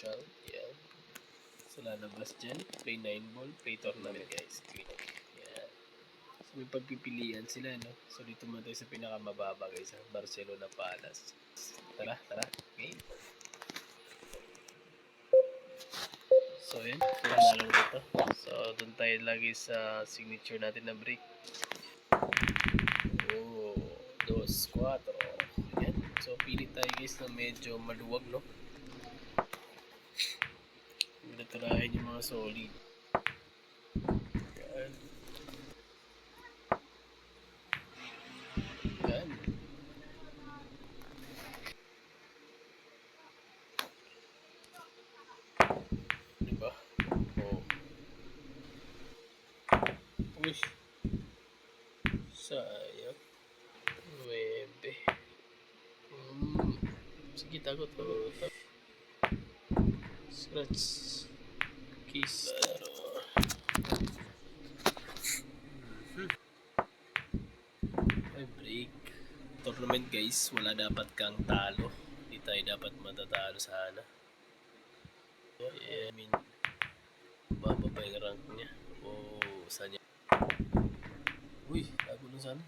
social. Yan. So lalabas dyan. Play 9 ball. Play tournament guys. Click. Yan. So may pagpipilian sila, no? So dito muna tayo sa pinakamababa guys. Barcelona Palace. Tara. Okay. So yun. Panalo dito. So doon tayo lagi sa signature natin na break. 2, 4. Yan. So pili tayo guys na medyo maluwag, no? Natirahin yung mga solid. Yan. Diba? Oh. Uy. Sayang. 9. Sige, tagot. Scratch. Kiss. Ay, break. Tournament guys, wala dapat kang talo. Hindi tayo dapat matatalo sana. I mean, bababa yung rank niya. Saan niya? Uy, tago na sana.